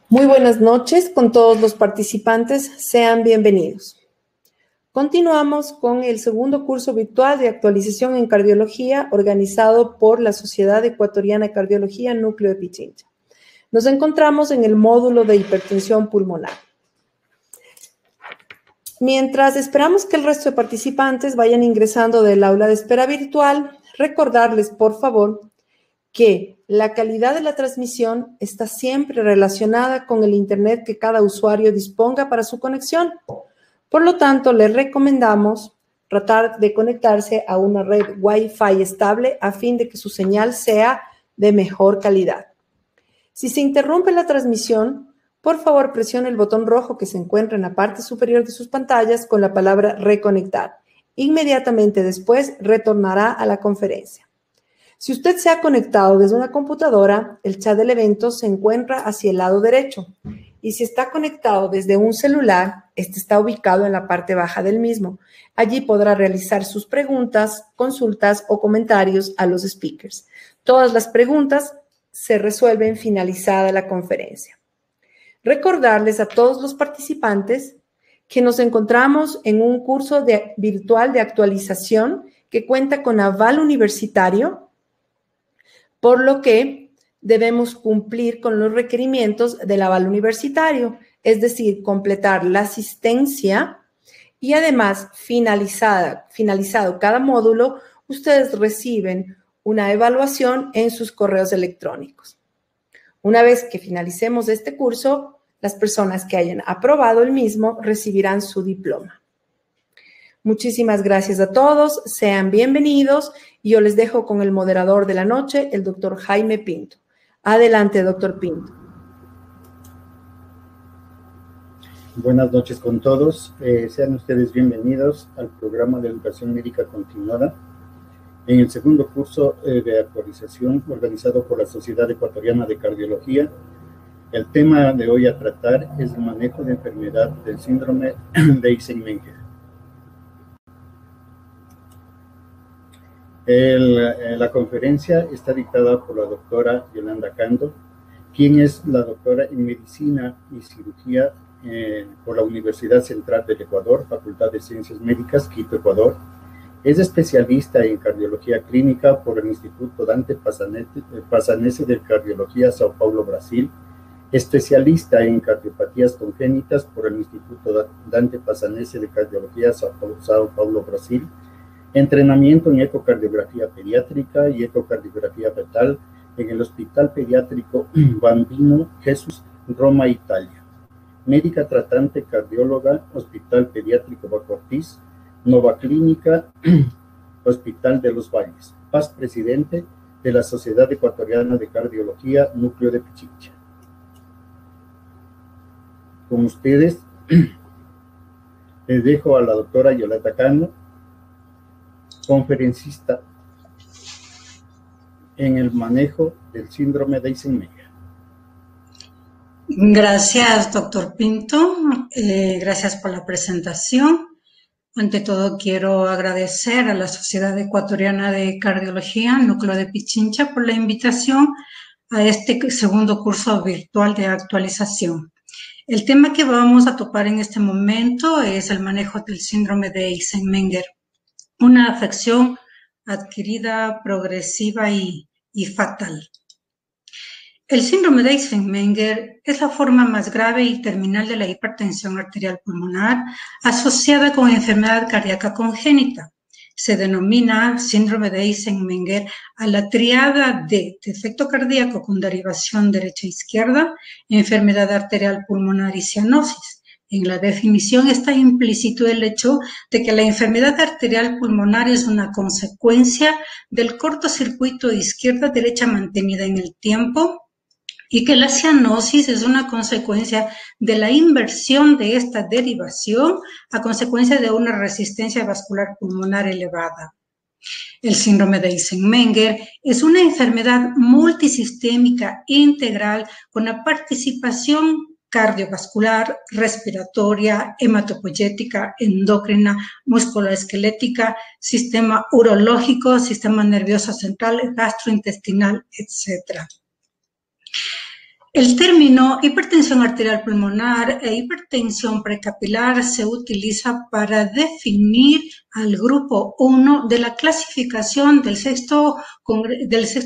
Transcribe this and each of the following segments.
Muy buenas noches con todos los participantes, sean bienvenidos. Continuamos con el segundo curso virtual de actualización en cardiología organizado por la Sociedad Ecuatoriana de Cardiología Núcleo de Pichincha. Nos encontramos en el módulo de hipertensión pulmonar. Mientras esperamos que el resto de participantes vayan ingresando del aula de espera virtual, recordarles, por favor, que la calidad de la transmisión está siempre relacionada con el internet que cada usuario disponga para su conexión. Por lo tanto, les recomendamos tratar de conectarse a una red Wi-Fi estable a fin de que su señal sea de mejor calidad. Si se interrumpe la transmisión, por favor presione el botón rojo que se encuentra en la parte superior de sus pantallas con la palabra reconectar. Inmediatamente después retornará a la conferencia. Si usted se ha conectado desde una computadora, el chat del evento se encuentra hacia el lado derecho. Y si está conectado desde un celular, este está ubicado en la parte baja del mismo. Allí podrá realizar sus preguntas, consultas o comentarios a los speakers. Todas las preguntas se resuelven finalizada la conferencia. Recordarles a todos los participantes que nos encontramos en un curso virtual de actualización que cuenta con aval universitario, por lo que debemos cumplir con los requerimientos del aval universitario, es decir, completar la asistencia y además, finalizado cada módulo, ustedes reciben una evaluación en sus correos electrónicos. Una vez que finalicemos este curso, las personas que hayan aprobado el mismo recibirán su diploma. Muchísimas gracias a todos, sean bienvenidos y yo les dejo con el moderador de la noche, el doctor Jaime Pinto. Adelante, doctor Pinto. Buenas noches con todos, sean ustedes bienvenidos al programa de educación médica continuada en el segundo curso de actualización organizado por la Sociedad Ecuatoriana de Cardiología. El tema de hoy a tratar es el manejo de enfermedad del síndrome de Eisenmenger. La conferencia está dictada por la doctora Yolanda Cando, quien es la doctora en Medicina y Cirugía por la Universidad Central del Ecuador, Facultad de Ciencias Médicas, Quito, Ecuador. Es especialista en cardiología clínica por el Instituto Dante Passanese de Cardiología, Sao Paulo, Brasil. Especialista en cardiopatías congénitas por el Instituto Dante Passanese de Cardiología, Sao Paulo, Brasil. Entrenamiento en ecocardiografía pediátrica y ecocardiografía fetal en el Hospital Pediátrico Bambino Jesús, Roma, Italia. Médica tratante cardióloga, Hospital Pediátrico Baco Ortiz, Nova Clínica, Hospital de los Valles. Paz, presidente de la Sociedad Ecuatoriana de Cardiología, Núcleo de Pichincha. Con ustedes, les dejo a la doctora Yolanda Cano, conferencista en el manejo del síndrome de Eisenmenger. Gracias, doctor Pinto. Gracias por la presentación. Ante todo, quiero agradecer a la Sociedad Ecuatoriana de Cardiología, Núcleo de Pichincha, por la invitación a este segundo curso virtual de actualización. El tema que vamos a topar en este momento es el manejo del síndrome de Eisenmenger, una afección adquirida, progresiva y fatal. El síndrome de Eisenmenger es la forma más grave y terminal de la hipertensión arterial pulmonar asociada con enfermedad cardíaca congénita. Se denomina síndrome de Eisenmenger a la triada de defecto cardíaco con derivación derecha-izquierda, enfermedad arterial pulmonar y cianosis. En la definición está implícito el hecho de que la enfermedad arterial pulmonar es una consecuencia del cortocircuito izquierda-derecha mantenida en el tiempo y que la cianosis es una consecuencia de la inversión de esta derivación a consecuencia de una resistencia vascular pulmonar elevada. El síndrome de Eisenmenger es una enfermedad multisistémica integral con la participación cardiovascular, respiratoria, hematopoyética, endocrina, musculoesquelética, sistema urológico, sistema nervioso central, gastrointestinal, etc. El término hipertensión arterial pulmonar e hipertensión precapilar se utiliza para definir al grupo 1 de la clasificación del sexto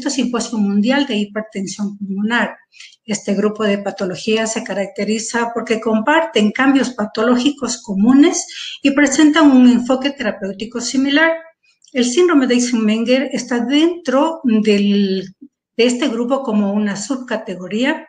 Simposio Mundial de Hipertensión Pulmonar. Este grupo de patologías se caracteriza porque comparten cambios patológicos comunes y presentan un enfoque terapéutico similar. El síndrome de Eisenmenger está dentro de este grupo como una subcategoría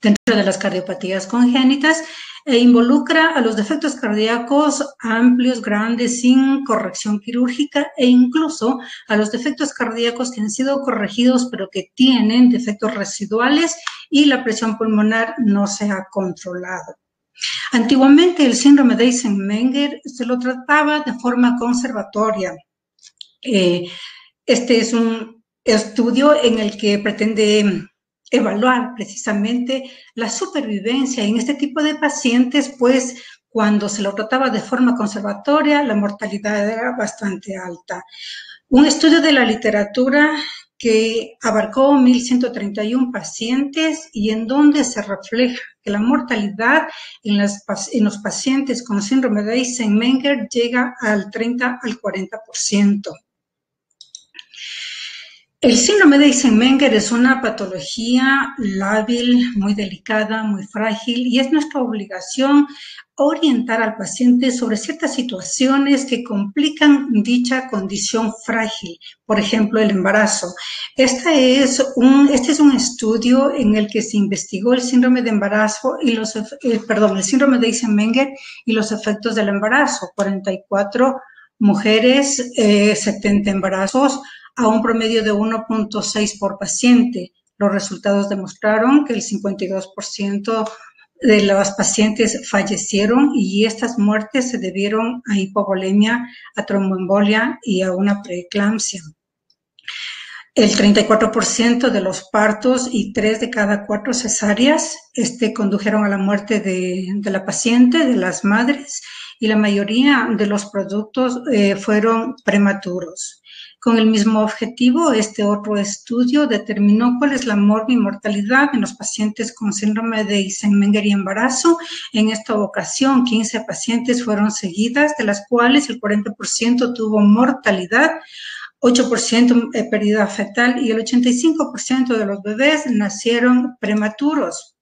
dentro de las cardiopatías congénitas e involucra a los defectos cardíacos amplios, grandes, sin corrección quirúrgica e incluso a los defectos cardíacos que han sido corregidos pero que tienen defectos residuales y la presión pulmonar no se ha controlado. Antiguamente el síndrome de Eisenmenger se lo trataba de forma conservatoria. Este es un estudio en el que pretende evaluar precisamente la supervivencia en este tipo de pacientes, pues cuando se lo trataba de forma conservatoria, la mortalidad era bastante alta. Un estudio de la literatura que abarcó 1.131 pacientes y en donde se refleja que la mortalidad en los pacientes con síndrome de Eisenmenger llega al 30 al 40%. El síndrome de Eisenmenger es una patología lábil, muy delicada, muy frágil y es nuestra obligación orientar al paciente sobre ciertas situaciones que complican dicha condición frágil, por ejemplo, el embarazo. Este es un estudio en el que se investigó el síndrome de embarazo y el síndrome de Eisenmenger y los efectos del embarazo. 44 mujeres, 70 embarazos, a un promedio de 1.6 por paciente. Los resultados demostraron que el 52% de los pacientes fallecieron y estas muertes se debieron a hipovolemia, a tromboembolia y a una preeclampsia. El 34% de los partos y 3 de cada 4 cesáreas condujeron a la muerte de la paciente, de las madres, y la mayoría de los productos fueron prematuros. Con el mismo objetivo, este otro estudio determinó cuál es la morbimortalidad en los pacientes con síndrome de Eisenmenger y embarazo. En esta ocasión, 15 pacientes fueron seguidas, de las cuales el 40% tuvo mortalidad, 8% pérdida fetal y el 85% de los bebés nacieron prematuros.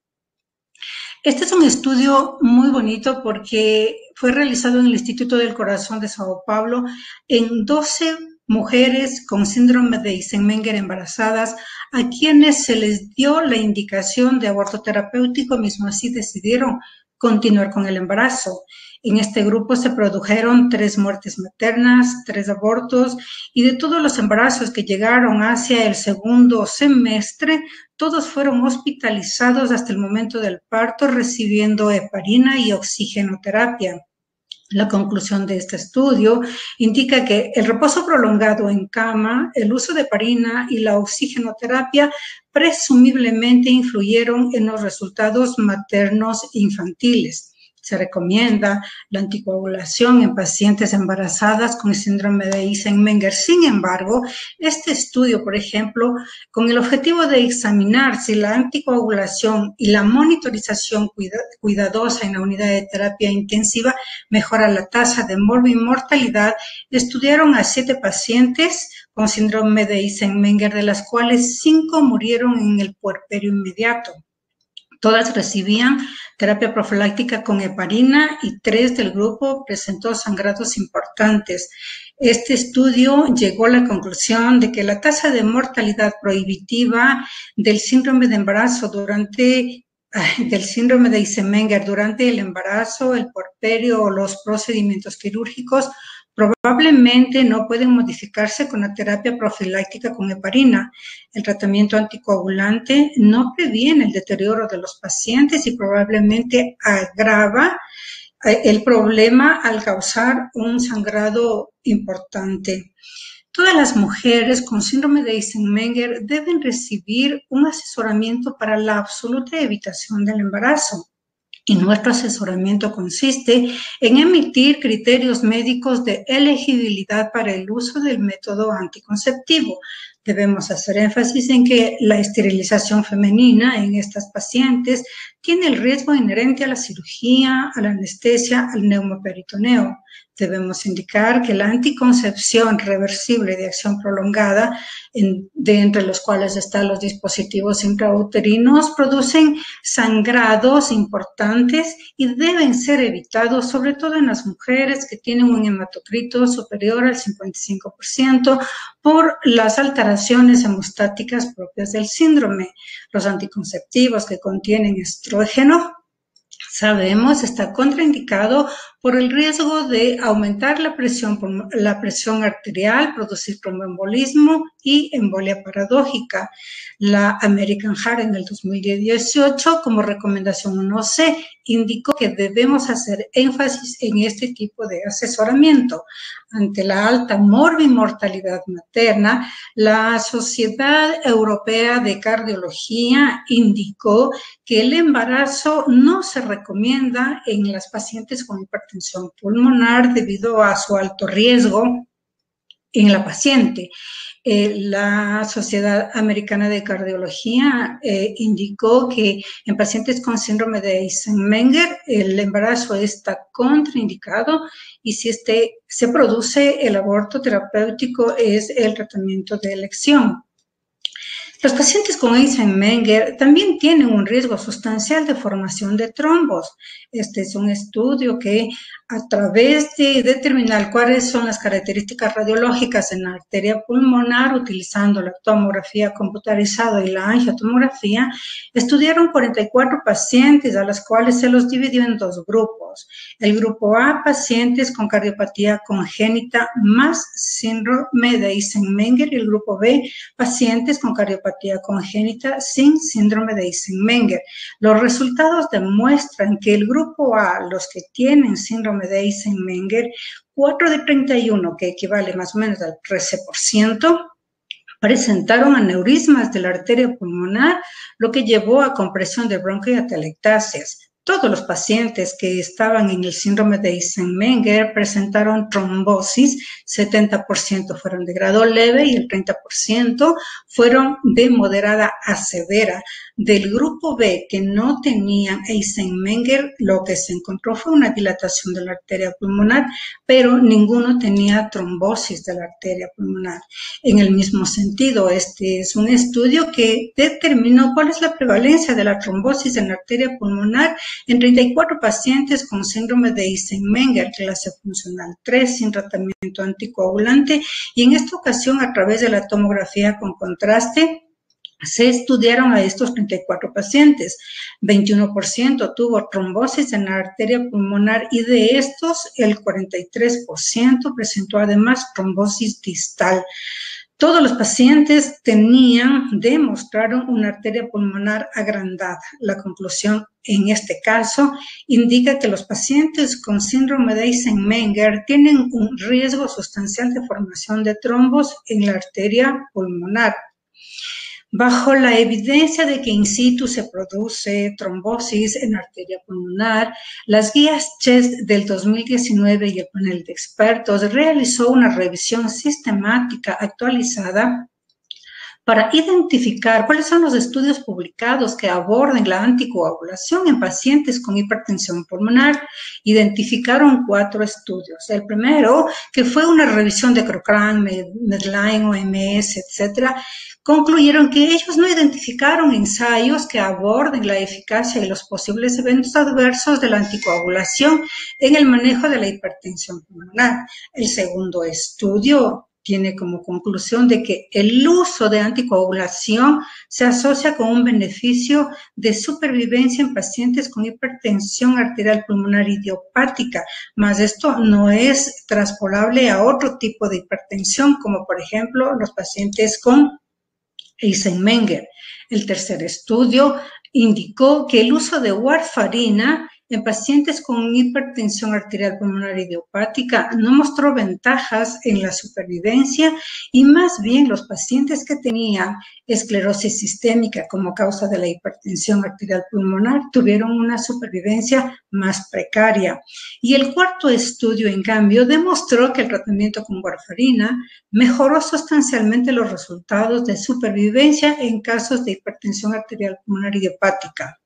Este es un estudio muy bonito porque fue realizado en el Instituto del Corazón de Sao Paulo en 12 mujeres con síndrome de Eisenmenger embarazadas a quienes se les dio la indicación de aborto terapéutico, mismo así decidieron continuar con el embarazo. En este grupo se produjeron 3 muertes maternas, 3 abortos y de todos los embarazos que llegaron hacia el segundo semestre, todos fueron hospitalizados hasta el momento del parto recibiendo heparina y oxigenoterapia. La conclusión de este estudio indica que el reposo prolongado en cama, el uso de heparina y la oxigenoterapia presumiblemente influyeron en los resultados maternos infantiles. Se recomienda la anticoagulación en pacientes embarazadas con síndrome de Eisenmenger. Sin embargo, este estudio, por ejemplo, con el objetivo de examinar si la anticoagulación y la monitorización cuidadosa en la unidad de terapia intensiva mejora la tasa de morbimortalidad, estudiaron a 7 pacientes con síndrome de Eisenmenger, de las cuales 5 murieron en el puerperio inmediato. Todas recibían terapia profiláctica con heparina y 3 del grupo presentó sangrados importantes. Este estudio llegó a la conclusión de que la tasa de mortalidad prohibitiva del síndrome de embarazo del síndrome de Eisenmenger durante el embarazo, el puerperio o los procedimientos quirúrgicos probablemente no pueden modificarse con la terapia profiláctica con heparina. El tratamiento anticoagulante no previene el deterioro de los pacientes y probablemente agrava el problema al causar un sangrado importante. Todas las mujeres con síndrome de Eisenmenger deben recibir un asesoramiento para la absoluta evitación del embarazo. Y nuestro asesoramiento consiste en emitir criterios médicos de elegibilidad para el uso del método anticonceptivo. Debemos hacer énfasis en que la esterilización femenina en estas pacientes tiene el riesgo inherente a la cirugía, a la anestesia, al neumoperitoneo. Debemos indicar que la anticoncepción reversible de acción prolongada, de entre los cuales están los dispositivos intrauterinos, producen sangrados importantes y deben ser evitados, sobre todo en las mujeres que tienen un hematocrito superior al 55%, por las alteraciones hemostáticas propias del síndrome. Los anticonceptivos que contienen estrógeno, sabemos, está contraindicado por el riesgo de aumentar la presión arterial, producir tromboembolismo y embolia paradójica. La American Heart en el 2018, como recomendación 1C, indicó que debemos hacer énfasis en este tipo de asesoramiento. Ante la alta morbimortalidad materna, la Sociedad Europea de Cardiología indicó que el embarazo no se recomienda en las pacientes con hipertensión pulmonar debido a su alto riesgo en la paciente. La Sociedad Americana de Cardiología indicó que en pacientes con síndrome de Eisenmenger el embarazo está contraindicado y si se produce el aborto terapéutico es el tratamiento de elección. Los pacientes con Eisenmenger también tienen un riesgo sustancial de formación de trombos. Este es un estudio que, a través de determinar cuáles son las características radiológicas en la arteria pulmonar, utilizando la tomografía computarizada y la angiotomografía, estudiaron 44 pacientes a las cuales se los dividió en dos grupos. El grupo A, pacientes con cardiopatía congénita más síndrome de Eisenmenger, y el grupo B, pacientes con cardiopatía congénita sin síndrome de Eisenmenger. Los resultados demuestran que el grupo A, los que tienen síndrome de Eisenmenger, 4 de 31, que equivale más o menos al 13%, presentaron aneurismas de la arteria pulmonar, lo que llevó a compresión de bronquio y atelectasias. Todos los pacientes que estaban en el síndrome de Eisenmenger presentaron trombosis, 70% fueron de grado leve y el 30% fueron de moderada a severa. Del grupo B, que no tenían Eisenmenger, lo que se encontró fue una dilatación de la arteria pulmonar, pero ninguno tenía trombosis de la arteria pulmonar. En el mismo sentido, este es un estudio que determinó cuál es la prevalencia de la trombosis en la arteria pulmonar en 34 pacientes con síndrome de Eisenmenger, clase funcional 3, sin tratamiento anticoagulante, y en esta ocasión, a través de la tomografía con contraste, se estudiaron a estos 34 pacientes. 21% tuvo trombosis en la arteria pulmonar y de estos el 43% presentó además trombosis distal. Todos los pacientes demostraron una arteria pulmonar agrandada. La conclusión en este caso indica que los pacientes con síndrome de Eisenmenger tienen un riesgo sustancial de formación de trombos en la arteria pulmonar. Bajo la evidencia de que in situ se produce trombosis en arteria pulmonar, las guías CHEST del 2019 y el panel de expertos realizó una revisión sistemática actualizada para identificar cuáles son los estudios publicados que aborden la anticoagulación en pacientes con hipertensión pulmonar. Identificaron 4 estudios. El primero, que fue una revisión de Cochrane, Medline, OMS, etcétera, concluyeron que ellos no identificaron ensayos que aborden la eficacia y los posibles eventos adversos de la anticoagulación en el manejo de la hipertensión pulmonar. El segundo estudio tiene como conclusión de que el uso de anticoagulación se asocia con un beneficio de supervivencia en pacientes con hipertensión arterial pulmonar idiopática, mas esto no es traspolable a otro tipo de hipertensión, como por ejemplo los pacientes con Eisenmenger. El tercer estudio indicó que el uso de warfarina en pacientes con hipertensión arterial pulmonar idiopática no mostró ventajas en la supervivencia y más bien los pacientes que tenían esclerosis sistémica como causa de la hipertensión arterial pulmonar tuvieron una supervivencia más precaria. Y el cuarto estudio, en cambio, demostró que el tratamiento con warfarina mejoró sustancialmente los resultados de supervivencia en casos de hipertensión arterial pulmonar idiopática.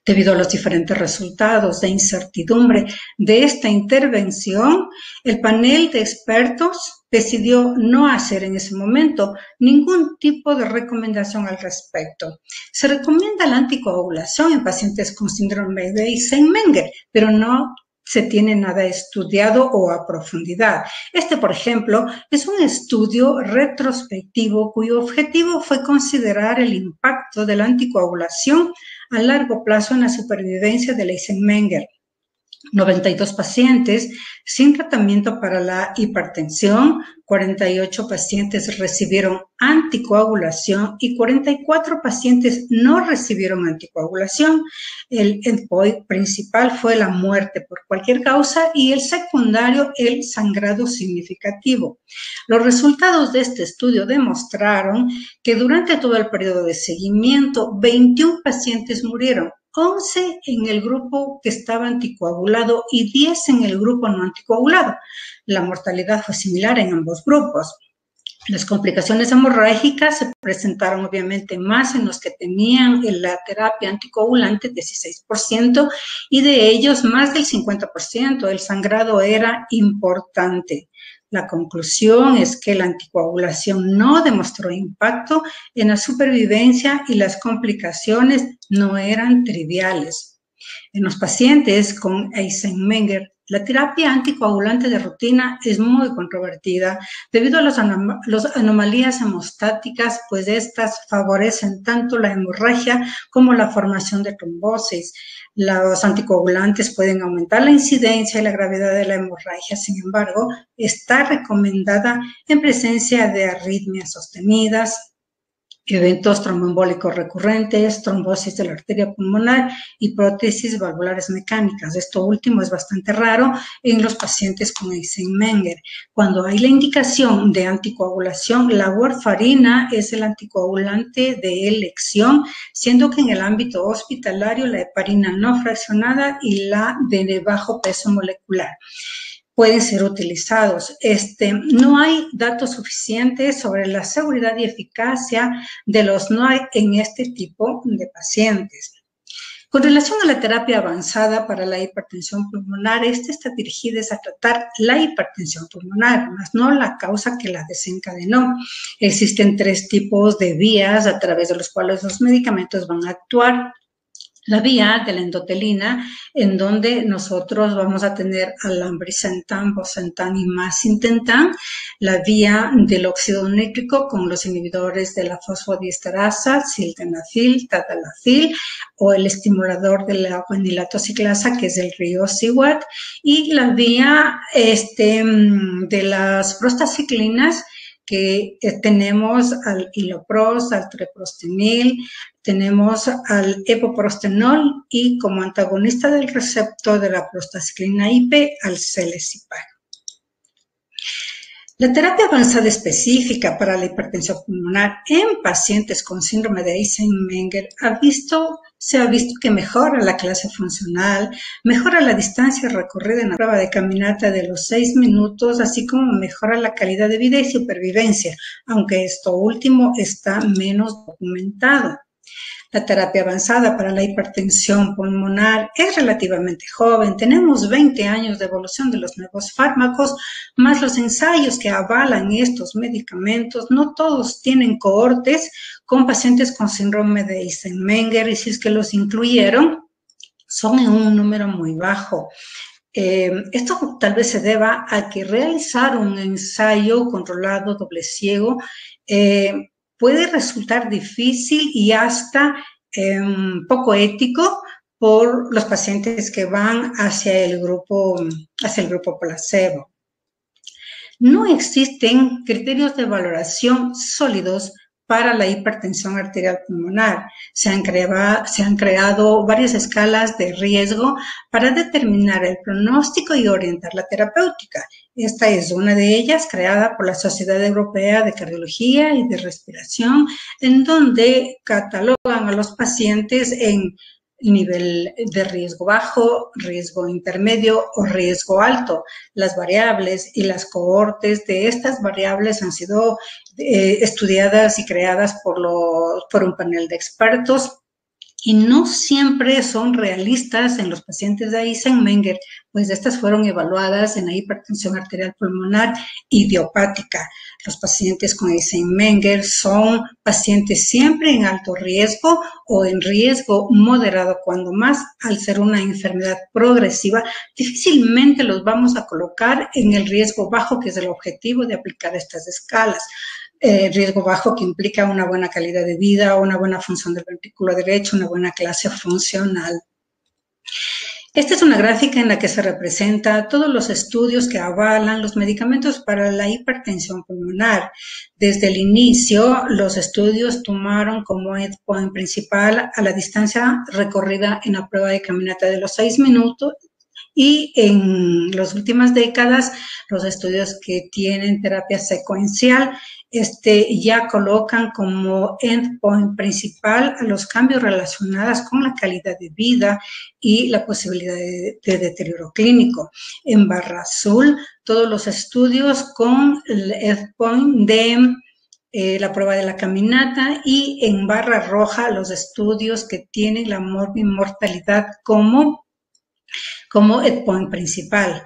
Debido a los diferentes resultados de incertidumbre de esta intervención, el panel de expertos decidió no hacer en ese momento ningún tipo de recomendación al respecto. Se recomienda la anticoagulación en pacientes con síndrome de Eisenmenger, pero no se tiene nada estudiado o a profundidad. Este, por ejemplo, es un estudio retrospectivo cuyo objetivo fue considerar el impacto de la anticoagulación a largo plazo en la supervivencia de Eisenmenger. 92 pacientes sin tratamiento para la hipertensión, 48 pacientes recibieron anticoagulación y 44 pacientes no recibieron anticoagulación. El endpoint principal fue la muerte por cualquier causa y el secundario el sangrado significativo. Los resultados de este estudio demostraron que durante todo el periodo de seguimiento, 21 pacientes murieron. 11 en el grupo que estaba anticoagulado y 10 en el grupo no anticoagulado. La mortalidad fue similar en ambos grupos. Las complicaciones hemorrágicas se presentaron obviamente más en los que tenían la terapia anticoagulante, 16%, y de ellos más del 50%. El sangrado era importante. La conclusión es que la anticoagulación no demostró impacto en la supervivencia y las complicaciones no eran triviales. En los pacientes con Eisenmenger, la terapia anticoagulante de rutina es muy controvertida debido a las anomalías hemostáticas, pues estas favorecen tanto la hemorragia como la formación de trombosis. Los anticoagulantes pueden aumentar la incidencia y la gravedad de la hemorragia, sin embargo, está recomendada en presencia de arritmias sostenidas, eventos tromboembólicos recurrentes, trombosis de la arteria pulmonar y prótesis valvulares mecánicas. Esto último es bastante raro en los pacientes con Eisenmenger. Cuando hay la indicación de anticoagulación, la warfarina es el anticoagulante de elección, siendo que en el ámbito hospitalario la heparina no fraccionada y la de bajo peso molecular pueden ser utilizados. No hay datos suficientes sobre la seguridad y eficacia de los NOAC en este tipo de pacientes. Con relación a la terapia avanzada para la hipertensión pulmonar, esta está dirigida a tratar la hipertensión pulmonar, más no la causa que la desencadenó. Existen 3 tipos de vías a través de los cuales los medicamentos van a actuar. La vía de la endotelina, en donde nosotros vamos a tener alambrisentán, bosentan y macitentan. La vía del óxido nítrico con los inhibidores de la fosfodiesterasa, sildenafil, tadalafil, o el estimulador de la guanilato ciclasa, que es el riociguat. Y la vía de las prostaciclinas, que tenemos al iloprost, al treprostinil, tenemos al epoprostenol y como antagonista del receptor de la prostaciclina IP al selexipag. La terapia avanzada específica para la hipertensión pulmonar en pacientes con síndrome de Eisenmenger se ha visto que mejora la clase funcional, mejora la distancia recorrida en la prueba de caminata de los 6 minutos, así como mejora la calidad de vida y supervivencia, aunque esto último está menos documentado. La terapia avanzada para la hipertensión pulmonar es relativamente joven. Tenemos 20 años de evolución de los nuevos fármacos, más los ensayos que avalan estos medicamentos. No todos tienen cohortes con pacientes con síndrome de Eisenmenger y si es que los incluyeron, son en un número muy bajo. Esto tal vez se deba a que realizar un ensayo controlado doble ciego puede resultar difícil y hasta poco ético por los pacientes que van hacia el grupo placebo. No existen criterios de valoración sólidos para la hipertensión arterial pulmonar. Se han creado varias escalas de riesgo para determinar el pronóstico y orientar la terapéutica. Esta es una de ellas, creada por la Sociedad Europea de Cardiología y de Respiración, en donde catalogan a los pacientes en nivel de riesgo bajo, riesgo intermedio o riesgo alto. Las variables y las cohortes de estas variables han sido estudiadas y creadas por un panel de expertos y no siempre son realistas en los pacientes de Eisenmenger, pues estas fueron evaluadas en la hipertensión arterial pulmonar idiopática. Los pacientes con Eisenmenger son pacientes siempre en alto riesgo o en riesgo moderado, cuando más, al ser una enfermedad progresiva, difícilmente los vamos a colocar en el riesgo bajo, que es el objetivo de aplicar estas escalas. Riesgo bajo que implica una buena calidad de vida, una buena función del ventrículo derecho, una buena clase funcional. Esta es una gráfica en la que se representa todos los estudios que avalan los medicamentos para la hipertensión pulmonar. Desde el inicio, los estudios tomaron como endpoint principal a la distancia recorrida en la prueba de caminata de los 6 minutos, y en las últimas décadas, los estudios que tienen terapia secuencial ya colocan como endpoint principal a los cambios relacionados con la calidad de vida y la posibilidad de deterioro clínico. En barra azul, todos los estudios con el endpoint de la prueba de la caminata, y en barra roja los estudios que tienen la mortalidad como endpoint principal.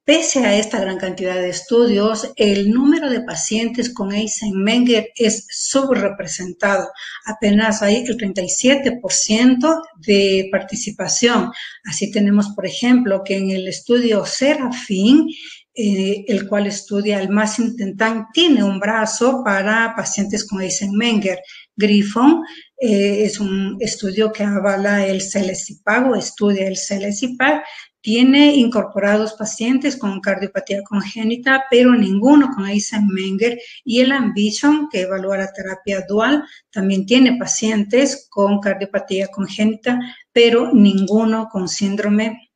Pese a esta gran cantidad de estudios, el número de pacientes con Eisenmenger es subrepresentado. Apenas hay el 37% de participación. Así tenemos, por ejemplo, que en el estudio Serafin, el cual estudia el Macitentan, tiene un brazo para pacientes con Eisenmenger. Griffon es un estudio que avala el CELESIPAG o estudia el CELESIPAG. Tiene incorporados pacientes con cardiopatía congénita, pero ninguno con Eisenmenger. Y el Ambition, que evalúa la terapia dual, también tiene pacientes con cardiopatía congénita, pero ninguno con síndrome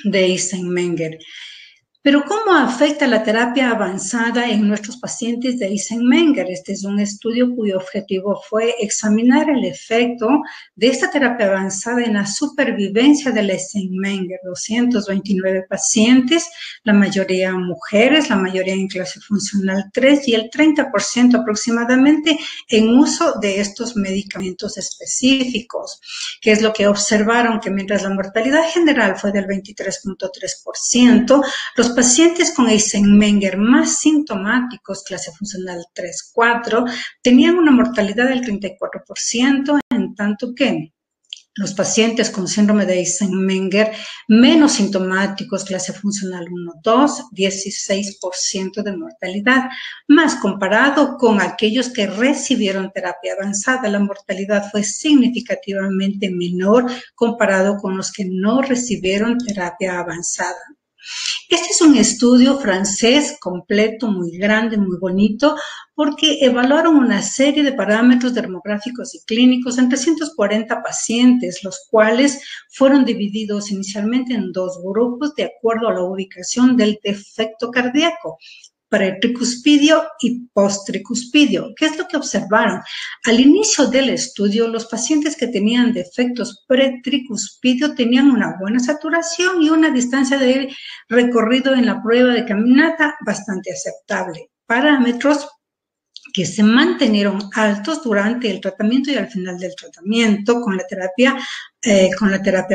de Eisenmenger. Pero ¿cómo afecta la terapia avanzada en nuestros pacientes de Eisenmenger? Este es un estudio cuyo objetivo fue examinar el efecto de esta terapia avanzada en la supervivencia del Eisenmenger. 229 pacientes, la mayoría mujeres, la mayoría en clase funcional 3 y el 30% aproximadamente en uso de estos medicamentos específicos. ¿Qué es lo que observaron? Que mientras la mortalidad general fue del 23.3%, los pacientes con Eisenmenger más sintomáticos, clase funcional 3-4, tenían una mortalidad del 34%, en tanto que los pacientes con síndrome de Eisenmenger menos sintomáticos, clase funcional 1-2, 16% de mortalidad, más comparado con aquellos que recibieron terapia avanzada. La mortalidad fue significativamente menor comparado con los que no recibieron terapia avanzada. Este es un estudio francés completo, muy grande, muy bonito, porque evaluaron una serie de parámetros demográficos y clínicos en 340 pacientes, los cuales fueron divididos inicialmente en 2 grupos de acuerdo a la ubicación del defecto cardíaco, pretricuspidio y posttricuspidio. ¿Qué es lo que observaron? Al inicio del estudio, los pacientes que tenían defectos pretricuspidio tenían una buena saturación y una distancia de recorrido en la prueba de caminata bastante aceptable. Parámetros que se mantenieron altos durante el tratamiento y al final del tratamiento con la terapia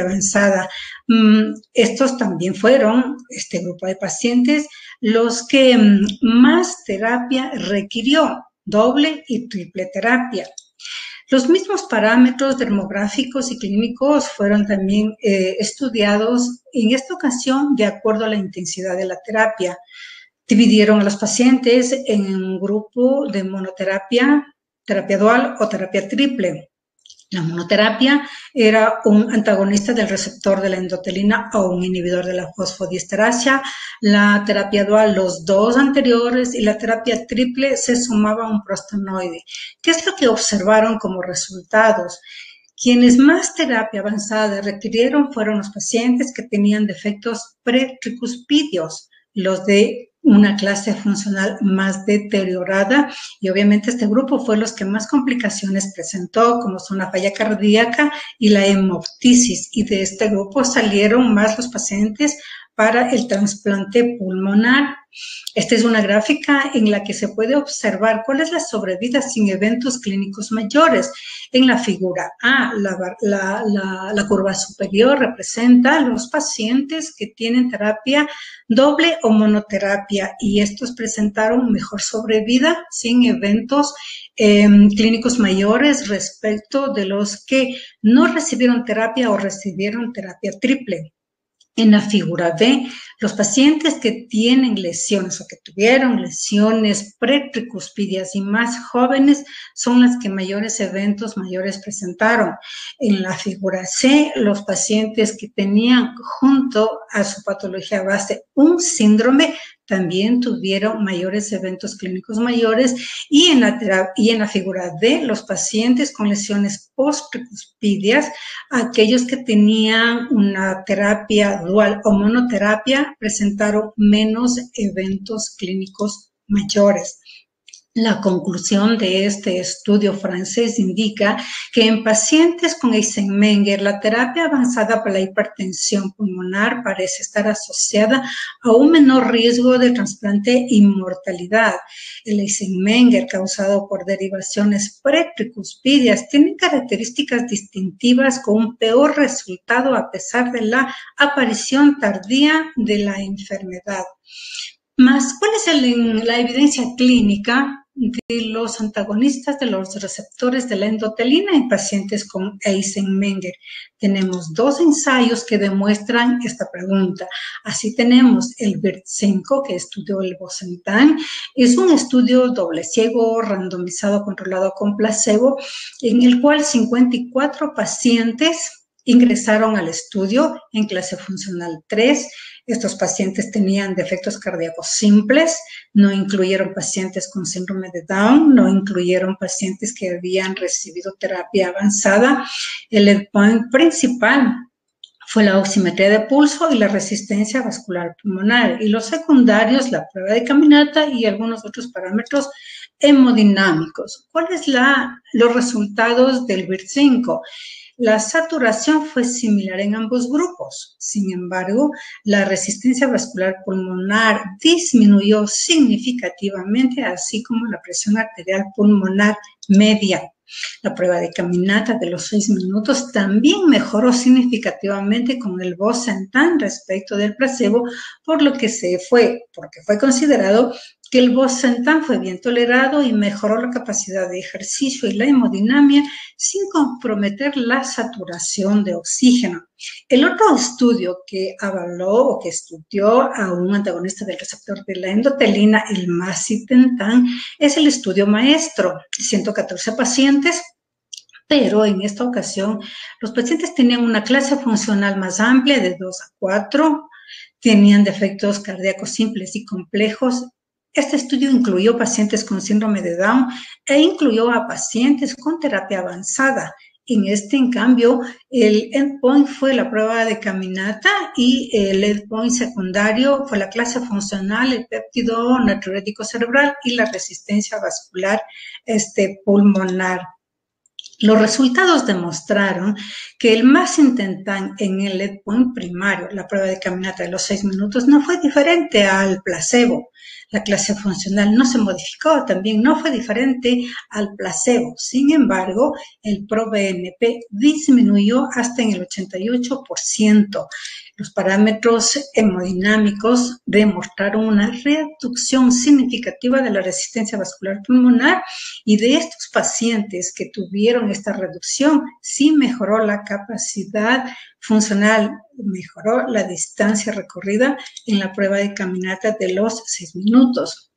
avanzada. Estos también fueron, este grupo de pacientes, los que más terapia requirió, doble y triple terapia. Los mismos parámetros demográficos y clínicos fueron también estudiados, en esta ocasión de acuerdo a la intensidad de la terapia. Dividieron a los pacientes en un grupo de monoterapia, terapia dual o terapia triple. La monoterapia era un antagonista del receptor de la endotelina o un inhibidor de la fosfodiesterasa. La terapia dual, los dos anteriores, y la terapia triple se sumaba a un prostanoide. ¿Qué es lo que observaron como resultados? Quienes más terapia avanzada requirieron fueron los pacientes que tenían defectos pretricuspidios, los de una clase funcional más deteriorada, y obviamente este grupo fue los que más complicaciones presentó, como son la falla cardíaca y la hemoptisis, y de este grupo salieron más los pacientes para el trasplante pulmonar. Esta es una gráfica en la que se puede observar cuál es la sobrevida sin eventos clínicos mayores. En la figura A, la curva superior representa a los pacientes que tienen terapia doble o monoterapia, y estos presentaron mejor sobrevida sin eventos clínicos mayores respecto de los que no recibieron terapia o recibieron terapia triple. En la figura B, los pacientes que tienen lesiones o que tuvieron lesiones pretricuspidias y más jóvenes son las que mayores eventos mayores presentaron. En la figura C, los pacientes que tenían junto a su patología base un síndrome también tuvieron mayores eventos clínicos mayores, y en la figura D, los pacientes con lesiones posttricuspidias, aquellos que tenían una terapia dual o monoterapia, presentaron menos eventos clínicos mayores. La conclusión de este estudio francés indica que en pacientes con Eisenmenger, la terapia avanzada para la hipertensión pulmonar parece estar asociada a un menor riesgo de trasplante y mortalidad. El Eisenmenger, causado por derivaciones pretricuspidias, tiene características distintivas con un peor resultado a pesar de la aparición tardía de la enfermedad. Más, ¿cuál es la evidencia clínica de los antagonistas de los receptores de la endotelina en pacientes con Eisenmenger? Tenemos dos ensayos que demuestran esta pregunta. Así tenemos el BIRT5, que estudió el Bosentan. Es un estudio doble ciego, randomizado, controlado con placebo, en el cual 54 pacientes ingresaron al estudio en clase funcional 3. Estos pacientes tenían defectos cardíacos simples, no incluyeron pacientes con síndrome de Down, no incluyeron pacientes que habían recibido terapia avanzada. El endpoint principal fue la oximetría de pulso y la resistencia vascular pulmonar, y los secundarios, la prueba de caminata y algunos otros parámetros hemodinámicos. ¿Cuáles los resultados del BIRT5? La saturación fue similar en ambos grupos. Sin embargo, la resistencia vascular pulmonar disminuyó significativamente, así como la presión arterial pulmonar media. La prueba de caminata de los 6 minutos también mejoró significativamente con el Bosentan respecto del placebo, porque fue considerado que el Bosentan fue bien tolerado y mejoró la capacidad de ejercicio y la hemodinamia sin comprometer la saturación de oxígeno. El otro estudio que avaló o que estudió a un antagonista del receptor de la endotelina, el Macitentan, es el estudio maestro. 114 pacientes, pero en esta ocasión los pacientes tenían una clase funcional más amplia de 2 a 4, tenían defectos cardíacos simples y complejos. Este estudio incluyó pacientes con síndrome de Down e incluyó a pacientes con terapia avanzada. En cambio, el endpoint fue la prueba de caminata, y el endpoint secundario fue la clase funcional, el péptido natriurético cerebral y la resistencia vascular pulmonar. Los resultados demostraron que el Macitentan en el endpoint primario, la prueba de caminata de los 6 minutos, no fue diferente al placebo. La clase funcional no se modificó, también no fue diferente al placebo. Sin embargo, el ProBNP disminuyó hasta en el 88%. Los parámetros hemodinámicos demostraron una reducción significativa de la resistencia vascular pulmonar, y de estos pacientes que tuvieron esta reducción, sí mejoró la capacidad funcional, mejoró la distancia recorrida en la prueba de caminata de los 6 minutos.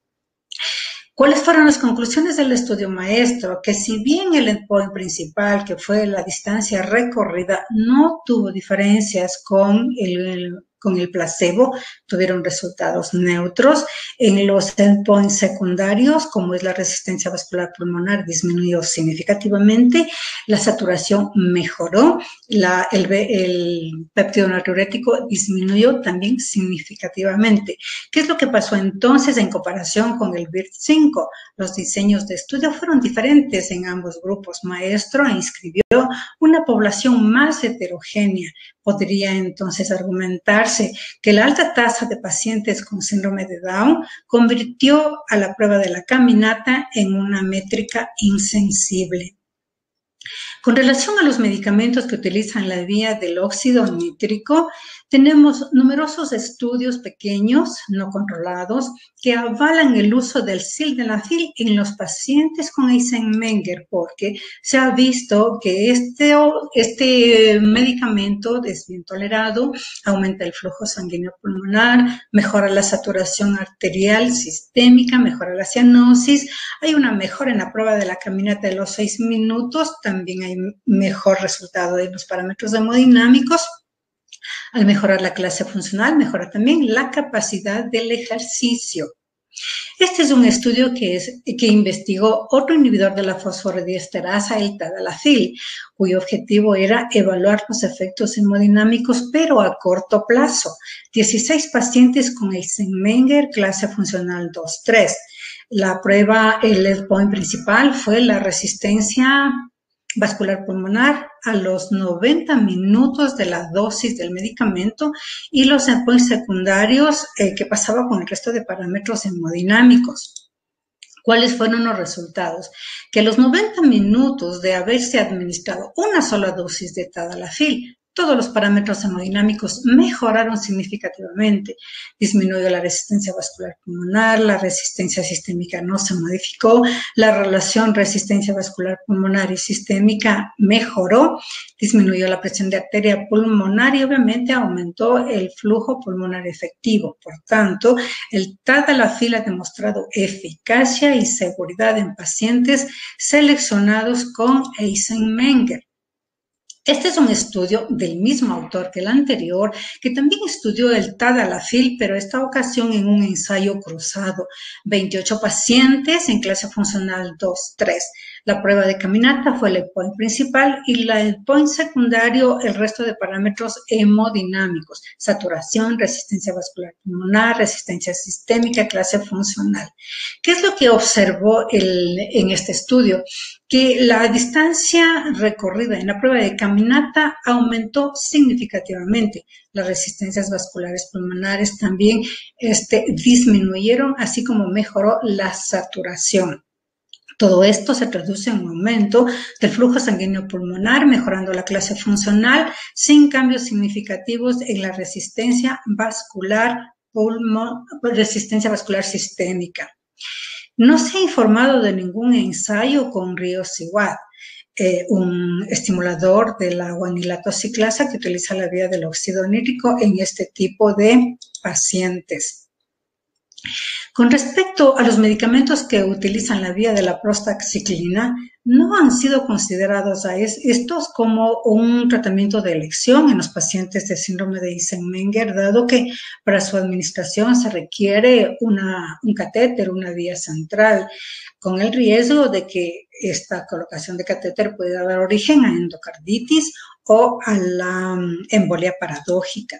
¿Cuáles fueron las conclusiones del estudio maestro? Que si bien el endpoint principal, que fue la distancia recorrida, no tuvo diferencias con el placebo, tuvieron resultados neutros. En los endpoints secundarios, como es la resistencia vascular pulmonar, disminuyó significativamente, la saturación mejoró, el péptido natriurético disminuyó también significativamente. ¿Qué es lo que pasó entonces en comparación con el BIRT5? Los diseños de estudio fueron diferentes en ambos grupos. Maestro inscribió una población más heterogénea. Podría entonces argumentarse que la alta tasa de pacientes con síndrome de Down convirtió a la prueba de la caminata en una métrica insensible. Con relación a los medicamentos que utilizan la vía del óxido nítrico, tenemos numerosos estudios pequeños, no controlados, que avalan el uso del sildenafil en los pacientes con Eisenmenger, porque se ha visto que este medicamento es bien tolerado, aumenta el flujo sanguíneo pulmonar, mejora la saturación arterial sistémica, mejora la cianosis, hay una mejora en la prueba de la caminata de los 6 minutos, también hay mejor resultado en los parámetros hemodinámicos. Al mejorar la clase funcional, mejora también la capacidad del ejercicio. Este es un estudio que investigó otro inhibidor de la fosforodiesterasa, el tadalafil, cuyo objetivo era evaluar los efectos hemodinámicos, pero a corto plazo. 16 pacientes con Eisenmenger, clase funcional 2-3. La prueba, el endpoint principal fue la resistencia vascular pulmonar a los 90 minutos de la dosis del medicamento y los endpoints secundarios que pasaba con el resto de parámetros hemodinámicos. ¿Cuáles fueron los resultados? Que a los 90 minutos de haberse administrado una sola dosis de tadalafil, todos los parámetros hemodinámicos mejoraron significativamente. Disminuyó la resistencia vascular pulmonar, la resistencia sistémica no se modificó, la relación resistencia vascular pulmonar y sistémica mejoró, disminuyó la presión de arteria pulmonar y obviamente aumentó el flujo pulmonar efectivo. Por tanto, el tadalafil ha demostrado eficacia y seguridad en pacientes seleccionados con Eisenmenger. Este es un estudio del mismo autor que el anterior, que también estudió el tadalafil, pero esta ocasión en un ensayo cruzado. 28 pacientes en clase funcional 2-3. La prueba de caminata fue el endpoint principal y el endpoint secundario, el resto de parámetros hemodinámicos, saturación, resistencia vascular pulmonar, resistencia sistémica, clase funcional. ¿Qué es lo que observó en este estudio? Que la distancia recorrida en la prueba de caminata aumentó significativamente. Las resistencias vasculares pulmonares también disminuyeron, así como mejoró la saturación. Todo esto se traduce en un aumento del flujo sanguíneo pulmonar, mejorando la clase funcional, sin cambios significativos en la resistencia vascular sistémica. No se ha informado de ningún ensayo con riociguat, un estimulador de la guanilato ciclasa que utiliza la vía del óxido nítrico en este tipo de pacientes. Con respecto a los medicamentos que utilizan la vía de la prostaxiclina, no han sido considerados a estos como un tratamiento de elección en los pacientes de síndrome de Eisenmenger, dado que para su administración se requiere un catéter, una vía central, con el riesgo de que esta colocación de catéter pueda dar origen a endocarditis o a la embolia paradójica.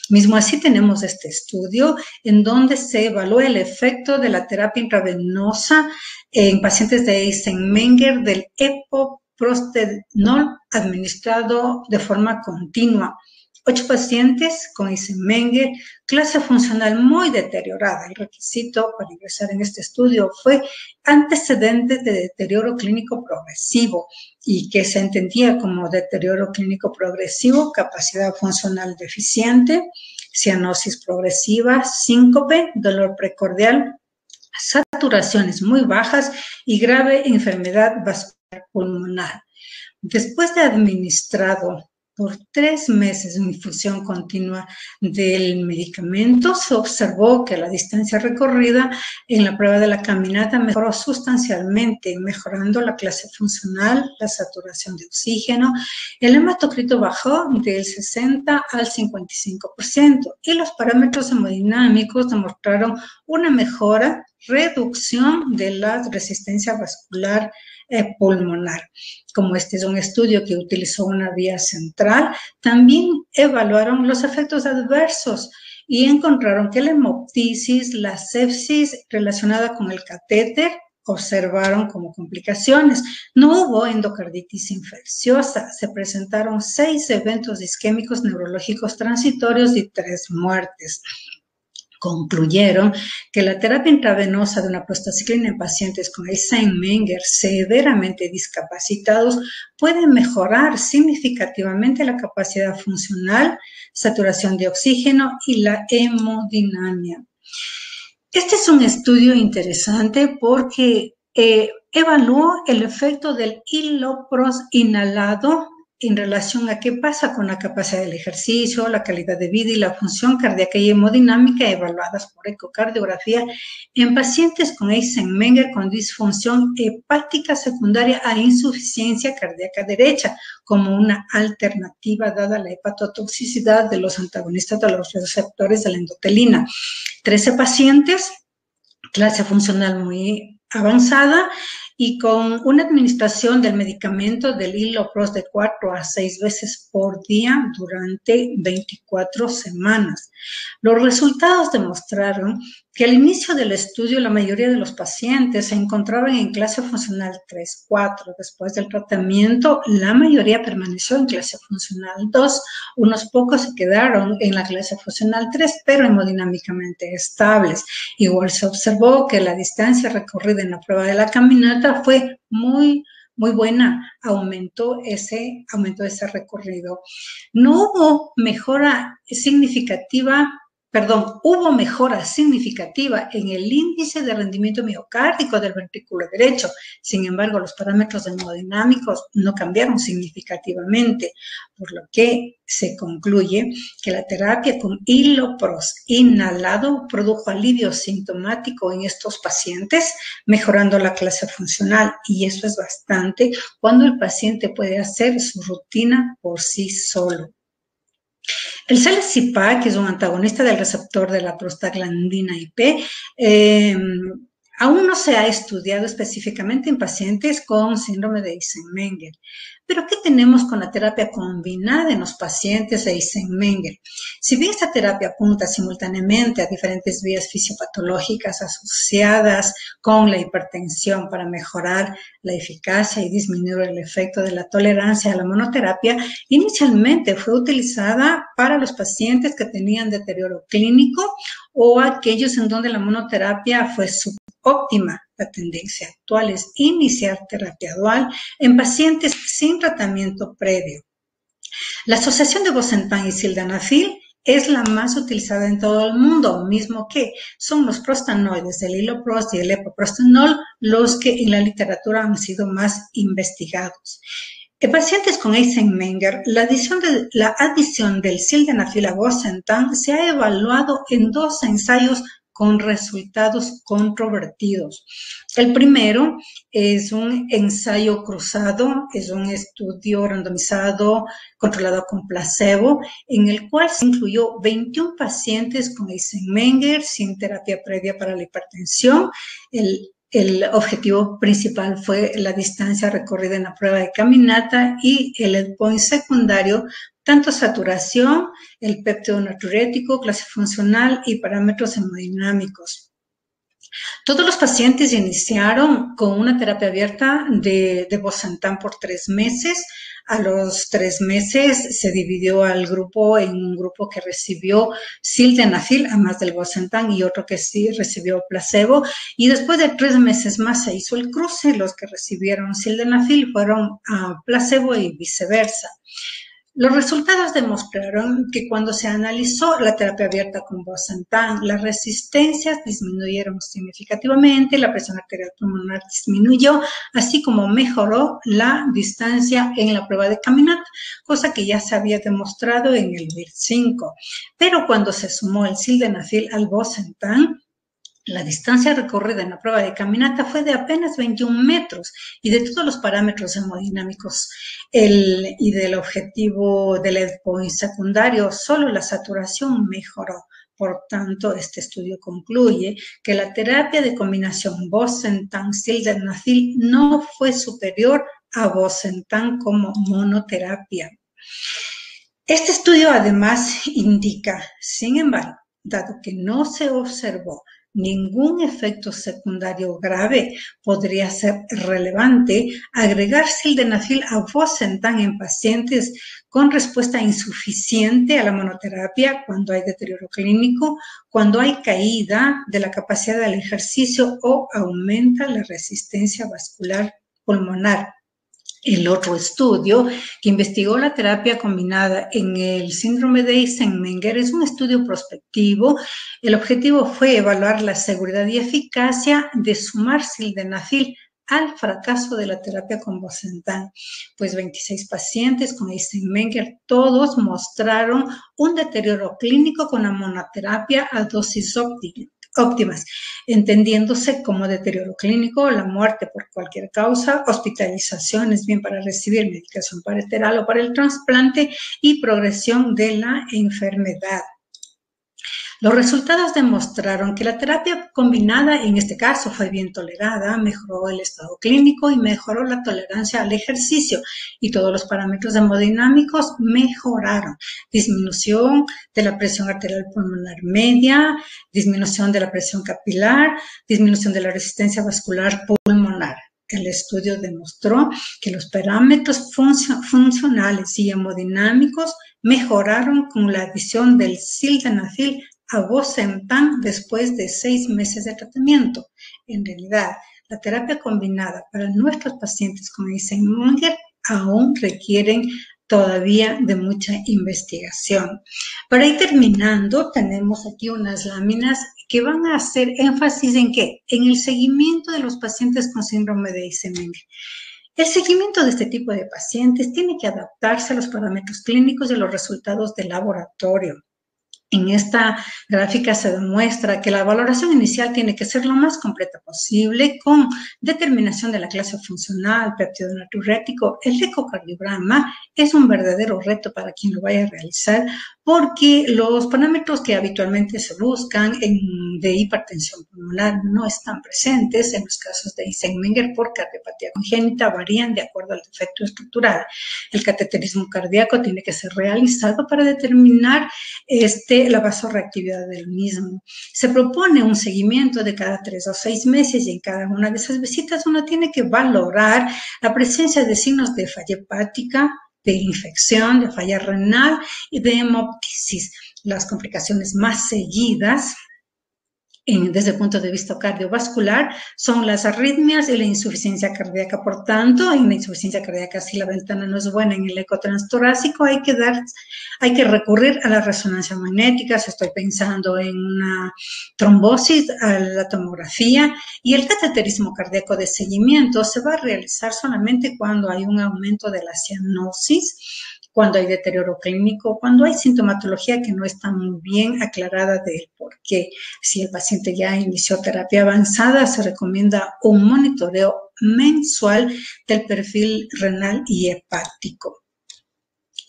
Mismo así tenemos este estudio en donde se evalúa el efecto de la terapia intravenosa en pacientes de Eisenmenger del epoprostenol administrado de forma continua. 8 pacientes con Eisenmenger, clase funcional muy deteriorada. El requisito para ingresar en este estudio fue antecedentes de deterioro clínico progresivo y que se entendía como deterioro clínico progresivo, capacidad funcional deficiente, cianosis progresiva, síncope, dolor precordial, saturaciones muy bajas y grave enfermedad vascular pulmonar. Después de administrado por 3 meses en infusión continua del medicamento, se observó que la distancia recorrida en la prueba de la caminata mejoró sustancialmente, mejorando la clase funcional, la saturación de oxígeno. El hematocrito bajó del 60 al 55% y los parámetros hemodinámicos demostraron una mejora, reducción de la resistencia vascular pulmonar. Como este es un estudio que utilizó una vía central, también evaluaron los efectos adversos y encontraron que la hemoptisis, la sepsis relacionada con el catéter, observaron como complicaciones. No hubo endocarditis infecciosa, se presentaron 6 eventos isquémicos neurológicos transitorios y 3 muertes. Concluyeron que la terapia intravenosa de una prostacyclina en pacientes con Eisenmenger severamente discapacitados puede mejorar significativamente la capacidad funcional, saturación de oxígeno y la hemodinamia. Este es un estudio interesante porque evaluó el efecto del iloprost inhalado en relación a qué pasa con la capacidad del ejercicio, la calidad de vida y la función cardíaca y hemodinámica evaluadas por ecocardiografía en pacientes con Eisenmenger con disfunción hepática secundaria a insuficiencia cardíaca derecha, como una alternativa dada la hepatotoxicidad de los antagonistas de los receptores de la endotelina. 13 pacientes, clase funcional muy avanzada, y con una administración del medicamento del iloprost de 4 a 6 veces por día durante 24 semanas. Los resultados demostraron que al inicio del estudio la mayoría de los pacientes se encontraban en clase funcional 3-4. Después del tratamiento, la mayoría permaneció en clase funcional 2. Unos pocos se quedaron en la clase funcional 3, pero hemodinámicamente estables. Igual se observó que la distancia recorrida en la prueba de la caminata fue muy buena, aumentó ese recorrido. No hubo mejora significativa, hubo mejora significativa en el índice de rendimiento miocárdico del ventrículo derecho. Sin embargo, los parámetros hemodinámicos no cambiaron significativamente, por lo que se concluye que la terapia con iloprost inhalado produjo alivio sintomático en estos pacientes, mejorando la clase funcional, y eso es bastante cuando el paciente puede hacer su rutina por sí solo. El Salicipac, que es un antagonista del receptor de la prostaglandina IP, aún no se ha estudiado específicamente en pacientes con síndrome de Eisenmenger. Pero ¿qué tenemos con la terapia combinada en los pacientes de Eisenmenger? Si bien esta terapia apunta simultáneamente a diferentes vías fisiopatológicas asociadas con la hipertensión para mejorar la eficacia y disminuir el efecto de la tolerancia a la monoterapia, inicialmente fue utilizada para los pacientes que tenían deterioro clínico o aquellos en donde la monoterapia fue subóptima. La tendencia actual es iniciar terapia dual en pacientes sin tratamiento previo. La asociación de bosentan y sildenafil es la más utilizada en todo el mundo, mismo que son los prostanoides, el iloprost y el epoprostenol, los que en la literatura han sido más investigados. En pacientes con Eisenmenger, la adición del sildenafil a bosentan se ha evaluado en 2 ensayos con resultados controvertidos. El primero es un ensayo cruzado, es un estudio randomizado controlado con placebo, en el cual se incluyó 21 pacientes con Eisenmenger sin terapia previa para la hipertensión. El objetivo principal fue la distancia recorrida en la prueba de caminata y el endpoint secundario, tanto saturación, el péptido natriurético, clase funcional y parámetros hemodinámicos. Todos los pacientes iniciaron con una terapia abierta de bosentan por 3 meses. A los 3 meses se dividió al grupo en un grupo que recibió sildenafil, además del bosentan, y otro que sí recibió placebo. Y después de 3 meses más se hizo el cruce. Los que recibieron sildenafil fueron a placebo y viceversa. Los resultados demostraron que cuando se analizó la terapia abierta con Bosentan, las resistencias disminuyeron significativamente, la presión arterial pulmonar disminuyó, así como mejoró la distancia en la prueba de caminata, cosa que ya se había demostrado en el VIR-5. Pero cuando se sumó el sildenafil al Bosentan, la distancia recorrida en la prueba de caminata fue de apenas 21 metros y de todos los parámetros hemodinámicos y del objetivo del endpoint secundario, solo la saturación mejoró. Por tanto, este estudio concluye que la terapia de combinación Bosentan-sildenafil no fue superior a Bosentan como monoterapia. Este estudio además indica, sin embargo, dado que no se observó ningún efecto secundario grave, podría ser relevante agregar sildenafil a Bosentan en pacientes con respuesta insuficiente a la monoterapia cuando hay deterioro clínico, cuando hay caída de la capacidad del ejercicio o aumenta la resistencia vascular pulmonar. El otro estudio que investigó la terapia combinada en el síndrome de Eisenmenger es un estudio prospectivo. El objetivo fue evaluar la seguridad y eficacia de sumar sildenafil al fracaso de la terapia con Bosentan. Pues 26 pacientes con Eisenmenger, todos mostraron un deterioro clínico con la monoterapia a dosis óptimas, entendiéndose como deterioro clínico, la muerte por cualquier causa, hospitalizaciones bien para recibir medicación parenteral o para el trasplante y progresión de la enfermedad. Los resultados demostraron que la terapia combinada, en este caso, fue bien tolerada, mejoró el estado clínico y mejoró la tolerancia al ejercicio y todos los parámetros hemodinámicos mejoraron. Disminución de la presión arterial pulmonar media, disminución de la presión capilar, disminución de la resistencia vascular pulmonar. El estudio demostró que los parámetros funcionales y hemodinámicos mejoraron con la adición del sildenafil a Bosentan después de 6 meses de tratamiento. En realidad, la terapia combinada para nuestros pacientes con Eisenmenger aún requieren todavía de mucha investigación. Para ir terminando, tenemos aquí unas láminas que van a hacer énfasis en ¿qué? En el seguimiento de los pacientes con síndrome de Eisenmenger. El seguimiento de este tipo de pacientes tiene que adaptarse a los parámetros clínicos y a los resultados del laboratorio. En esta gráfica se demuestra que la valoración inicial tiene que ser lo más completa posible con determinación de la clase funcional, péptido natriurético. El ecocardiograma es un verdadero reto para quien lo vaya a realizar porque los parámetros que habitualmente se buscan de hipertensión pulmonar no están presentes en los casos de Eisenmenger por cardiopatía congénita, varían de acuerdo al defecto estructural. El cateterismo cardíaco tiene que ser realizado para determinar la vasorreactividad del mismo. Se propone un seguimiento de cada 3 o 6 meses y en cada una de esas visitas uno tiene que valorar la presencia de signos de falla hepática, de infección, de falla renal y de hemoptisis. Las complicaciones más seguidas desde el punto de vista cardiovascular son las arritmias y la insuficiencia cardíaca. Por tanto, en la insuficiencia cardíaca, si la ventana no es buena en el eco transtorácico, hay que recurrir a la resonancia magnética. Si estoy pensando en una trombosis, a la tomografía, y el cateterismo cardíaco de seguimiento se va a realizar solamente cuando hay un aumento de la cianosis, cuando hay deterioro clínico, cuando hay sintomatología que no está muy bien aclarada del por qué. Si el paciente ya inició terapia avanzada, se recomienda un monitoreo mensual del perfil renal y hepático.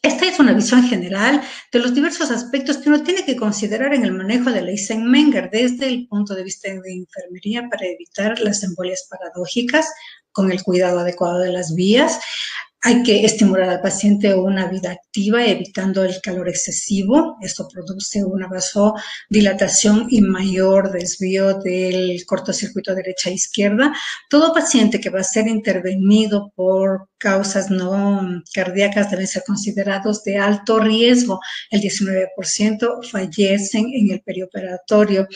Esta es una visión general de los diversos aspectos que uno tiene que considerar en el manejo del Eisenmenger desde el punto de vista de enfermería para evitar las embolias paradójicas con el cuidado adecuado de las vías. Hay que estimular al paciente una vida activa, evitando el calor excesivo. Esto produce una vasodilatación y mayor desvío del cortocircuito derecha e izquierda. Todo paciente que va a ser intervenido por causas no cardíacas deben ser considerados de alto riesgo. El 19% fallecen en el perioperatorio.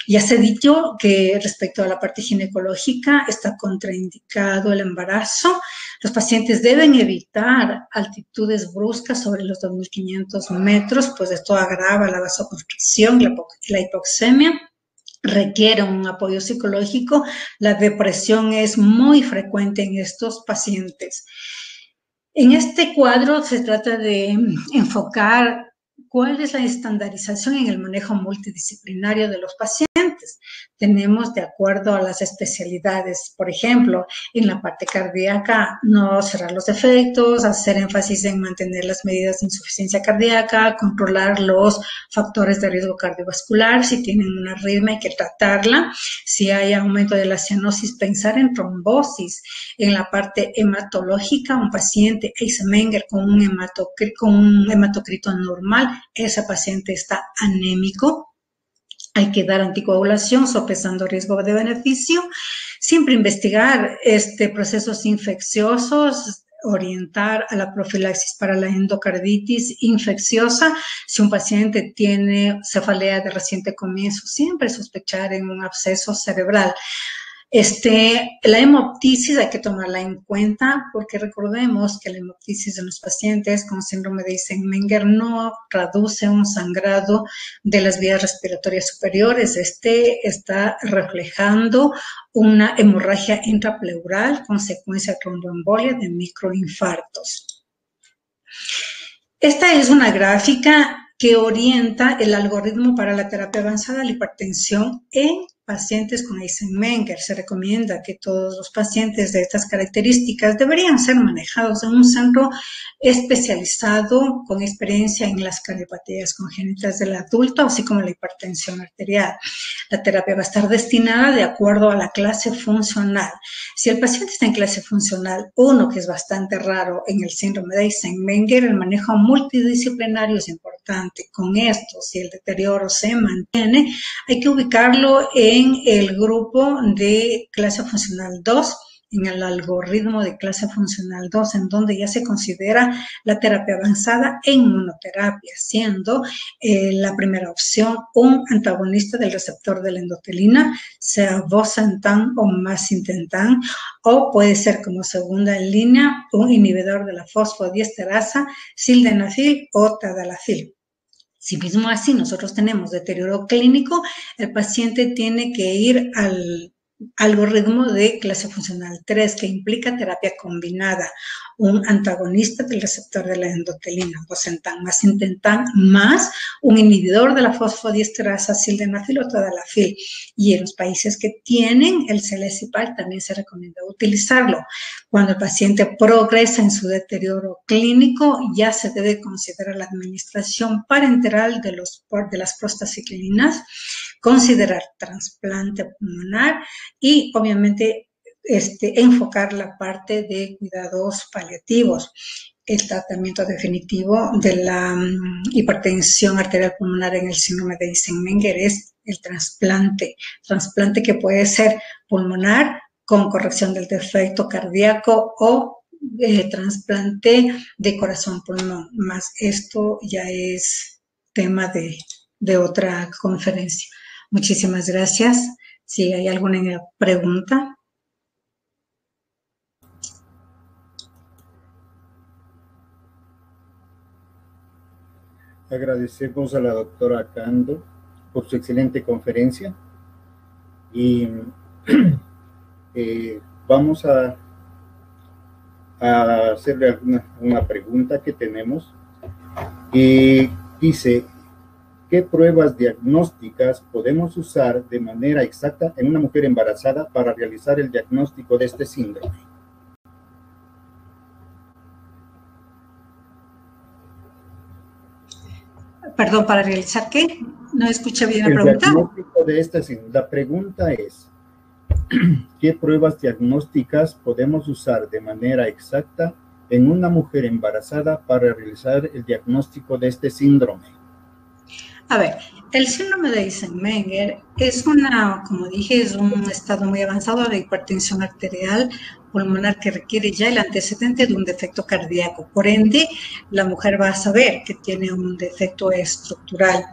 Ya se ha dicho que respecto a la parte ginecológica está contraindicado el embarazo. Los pacientes deben evitar altitudes bruscas sobre los 2.500 metros, pues esto agrava la vasoconstricción y la hipoxemia. Requiere un apoyo psicológico. La depresión es muy frecuente en estos pacientes. En este cuadro se trata de enfocar cuál es la estandarización en el manejo multidisciplinario de los pacientes. Tenemos, de acuerdo a las especialidades, por ejemplo, en la parte cardíaca, no cerrar los defectos, hacer énfasis en mantener las medidas de insuficiencia cardíaca, controlar los factores de riesgo cardiovascular. Si tienen una arritmia, hay que tratarla. Si hay aumento de la cianosis, pensar en trombosis. En la parte hematológica, un paciente Eisenmenger con un hematocrito normal, ese paciente está anémico. Hay que dar anticoagulación, sopesando riesgo de beneficio. Siempre investigar procesos infecciosos, orientar a la profilaxis para la endocarditis infecciosa. Si un paciente tiene cefalea de reciente comienzo, siempre sospechar en un absceso cerebral. La hemoptisis hay que tomarla en cuenta porque recordemos que la hemoptisis de los pacientes con síndrome de Eisenmenger no traduce un sangrado de las vías respiratorias superiores. Está reflejando una hemorragia intrapleural, consecuencia de tromboembolia, de microinfartos. Esta es una gráfica que orienta el algoritmo para la terapia avanzada de la hipertensión en pacientes con Eisenmenger. Se recomienda que todos los pacientes de estas características deberían ser manejados en un centro especializado con experiencia en las cardiopatías congénitas del adulto, así como la hipertensión arterial. La terapia va a estar destinada de acuerdo a la clase funcional. Si el paciente está en clase funcional 1, que es bastante raro en el síndrome de Eisenmenger, el manejo multidisciplinario es importante. Con esto, si el deterioro se mantiene, hay que ubicarlo en el grupo de clase funcional 2, en el algoritmo de clase funcional 2, en donde ya se considera la terapia avanzada en inmunoterapia, siendo la primera opción un antagonista del receptor de la endotelina, sea bosentan o macitentan, o puede ser como segunda línea un inhibidor de la fosfodiesterasa, sildenafil o tadalafil. Si mismo así nosotros tenemos deterioro clínico, el paciente tiene que ir al algoritmo de clase funcional 3, que implica terapia combinada, un antagonista del receptor de la endotelina, bosentan, macitentan, más un inhibidor de la fosfodiesterasa, sildenafil o tadalafil. Y en los países que tienen el Celesipal también se recomienda utilizarlo. Cuando el paciente progresa en su deterioro clínico, ya se debe considerar la administración parenteral de las prostaciclinas, considerar trasplante pulmonar y obviamente enfocar la parte de cuidados paliativos. El tratamiento definitivo de la hipertensión arterial pulmonar en el síndrome de Eisenmenger es el trasplante que puede ser pulmonar con corrección del defecto cardíaco o trasplante de corazón-pulmón, más esto ya es tema de otra conferencia. Muchísimas gracias. Si hay alguna pregunta. Agradecemos a la doctora Cando por su excelente conferencia y vamos a hacerle una pregunta que tenemos. Dice, ¿qué pruebas diagnósticas podemos usar de manera exacta en una mujer embarazada para realizar el diagnóstico de este síndrome? Perdón, ¿para realizar qué? No escuché bien la pregunta. El diagnóstico de este síndrome. La pregunta es, ¿qué pruebas diagnósticas podemos usar de manera exacta en una mujer embarazada para realizar el diagnóstico de este síndrome? A ver, el síndrome de Eisenmenger es como dije, es un estado muy avanzado de hipertensión arterial pulmonar que requiere ya el antecedente de un defecto cardíaco. Por ende, la mujer va a saber que tiene un defecto estructural.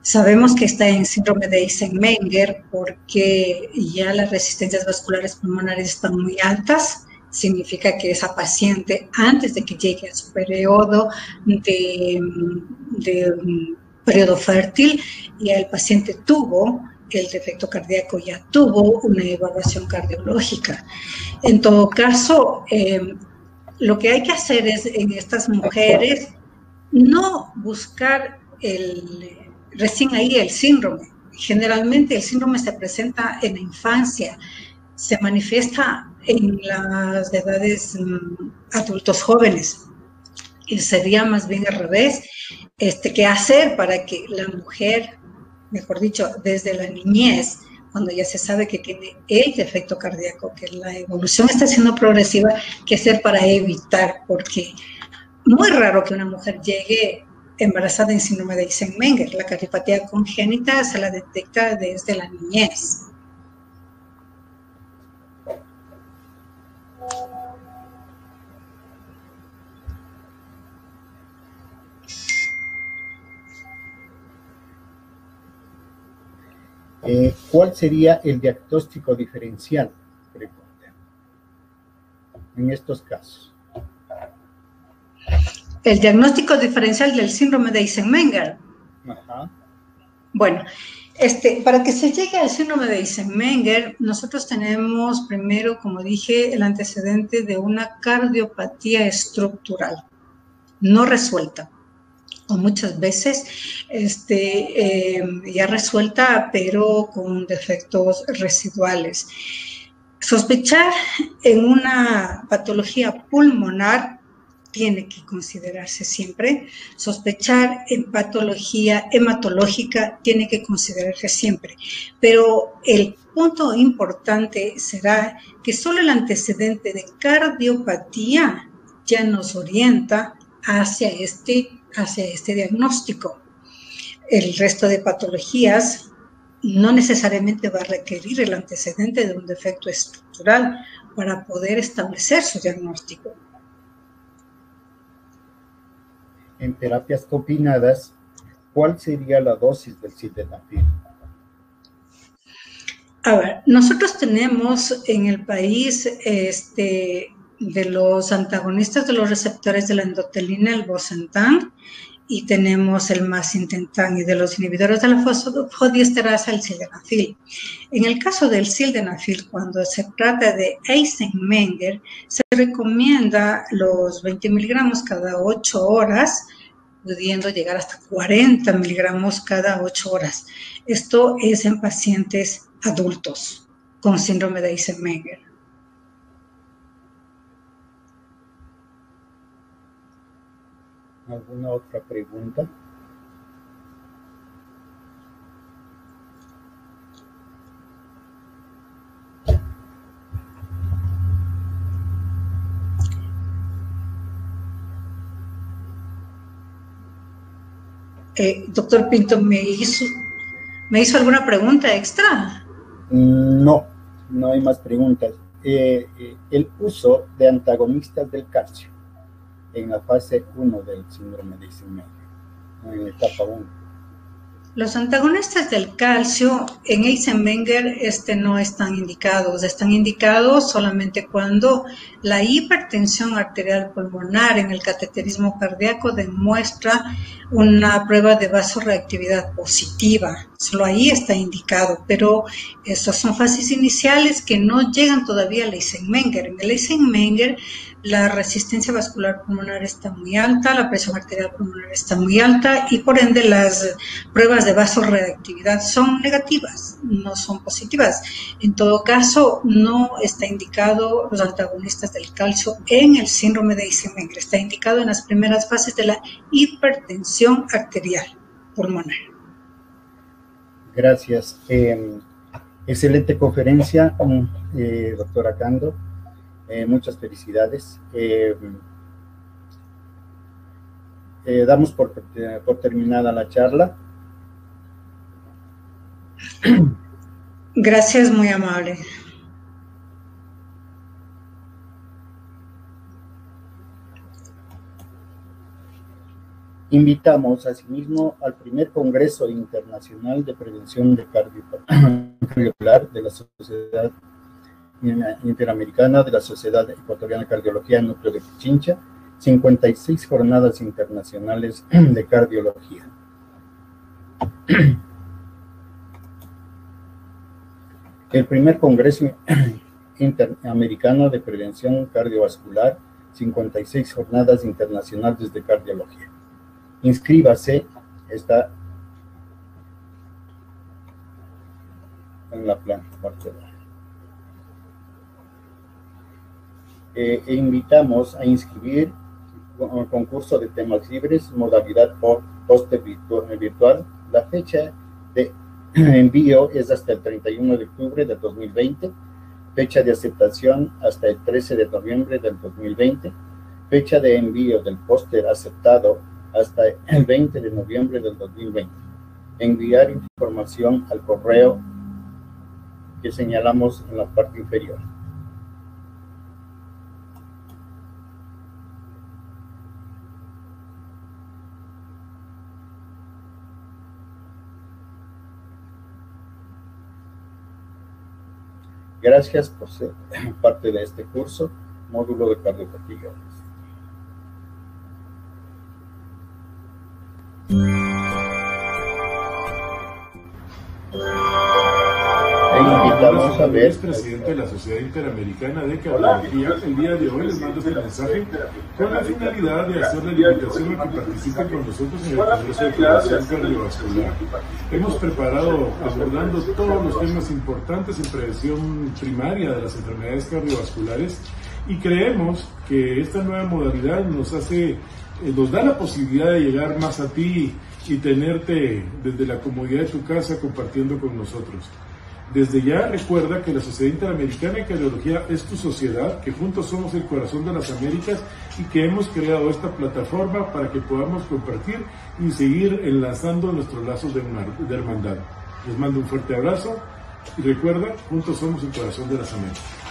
Sabemos que está en síndrome de Eisenmenger porque ya las resistencias vasculares pulmonares están muy altas. significa que esa paciente, antes de que llegue a su periodo de periodo fértil, y el paciente tuvo el defecto cardíaco, ya tuvo una evaluación cardiológica. En todo caso, lo que hay que hacer es en estas mujeres no buscar recién ahí el síndrome. Generalmente el síndrome se presenta en la infancia, se manifiesta en las edades adultos jóvenes. Y sería más bien al revés, qué hacer para que la mujer, mejor dicho, desde la niñez, cuando ya se sabe que tiene el defecto cardíaco, que la evolución está siendo progresiva, qué hacer para evitar, porque muy raro que una mujer llegue embarazada en síndrome de Eisenmenger. La cardiopatía congénita se la detecta desde la niñez. ¿Cuál sería el diagnóstico diferencial en estos casos? El diagnóstico diferencial del síndrome de Eisenmenger. Ajá. Bueno, para que se llegue al síndrome de Eisenmenger, nosotros tenemos primero, como dije, el antecedente de una cardiopatía estructural no resuelta, o muchas veces ya resuelta, pero con defectos residuales. Sospechar en una patología pulmonar tiene que considerarse siempre. Sospechar en patología hematológica tiene que considerarse siempre. Pero el punto importante será que solo el antecedente de cardiopatía ya nos orienta hacia este diagnóstico. El resto de patologías no necesariamente va a requerir el antecedente de un defecto estructural para poder establecer su diagnóstico. En terapias combinadas, ¿cuál sería la dosis del sildenafil? A ver, nosotros tenemos en el país de los antagonistas de los receptores de la endotelina, el bosentan, y tenemos el masintentan, y de los inhibidores de la fosfodiesterasa, el sildenafil. En el caso del sildenafil, cuando se trata de Eisenmenger, se recomienda los 20 miligramos cada 8 horas, pudiendo llegar hasta 40 miligramos cada 8 horas. Esto es en pacientes adultos con síndrome de Eisenmenger. ¿Alguna otra pregunta? Doctor Pinto, ¿me hizo alguna pregunta extra? No, no hay más preguntas. El uso de antagonistas del calcio en la fase 1 del síndrome de Eisenmenger, en la etapa 1. Los antagonistas del calcio en Eisenmenger no están indicados solamente cuando la hipertensión arterial pulmonar en el cateterismo cardíaco demuestra una prueba de vasorreactividad positiva. Solo ahí está indicado, pero esas son fases iniciales que no llegan todavía al Eisenmenger. En el Eisenmenger la resistencia vascular pulmonar está muy alta, la presión arterial pulmonar está muy alta y por ende las pruebas de vasorreactividad son negativas, no son positivas. En todo caso, no está indicado los antagonistas del calcio en el síndrome de Eisenmenger, está indicado en las primeras fases de la hipertensión arterial pulmonar. Gracias. Excelente conferencia, doctora Cando. Muchas felicidades. Damos por terminada la charla. Gracias, muy amable. Invitamos asimismo al primer Congreso Internacional de Prevención de Cardiovascular de la Sociedad Interamericana de la Sociedad Ecuatoriana de Cardiología Núcleo de Pichincha, 56 jornadas internacionales de cardiología. El primer Congreso Interamericano de Prevención Cardiovascular, 56 jornadas internacionales de cardiología. Inscríbase, está en la planta. E invitamos a inscribir un concurso de temas libres, modalidad póster virtual. La fecha de envío es hasta el 31 de octubre del 2020, fecha de aceptación hasta el 13 de noviembre del 2020, fecha de envío del póster aceptado hasta el 20 de noviembre del 2020. Enviar información al correo que señalamos en la parte inferior. Gracias por ser parte de este curso, módulo de cardiología. Invitamos a ver, presidente de la Sociedad Interamericana de Cardiología. El día de hoy les mando este mensaje con la finalidad de hacerle la invitación a que participen con nosotros en el Congreso de Prevención Cardiovascular. Hemos preparado abordando todos los temas importantes en prevención primaria de las enfermedades cardiovasculares y creemos que esta nueva modalidad nos da la posibilidad de llegar más a ti y tenerte desde la comodidad de tu casa compartiendo con nosotros. Desde ya recuerda que la Sociedad Interamericana de Cardiología es tu sociedad, que juntos somos el corazón de las Américas y que hemos creado esta plataforma para que podamos compartir y seguir enlazando nuestros lazos de hermandad. Les mando un fuerte abrazo y recuerda, juntos somos el corazón de las Américas.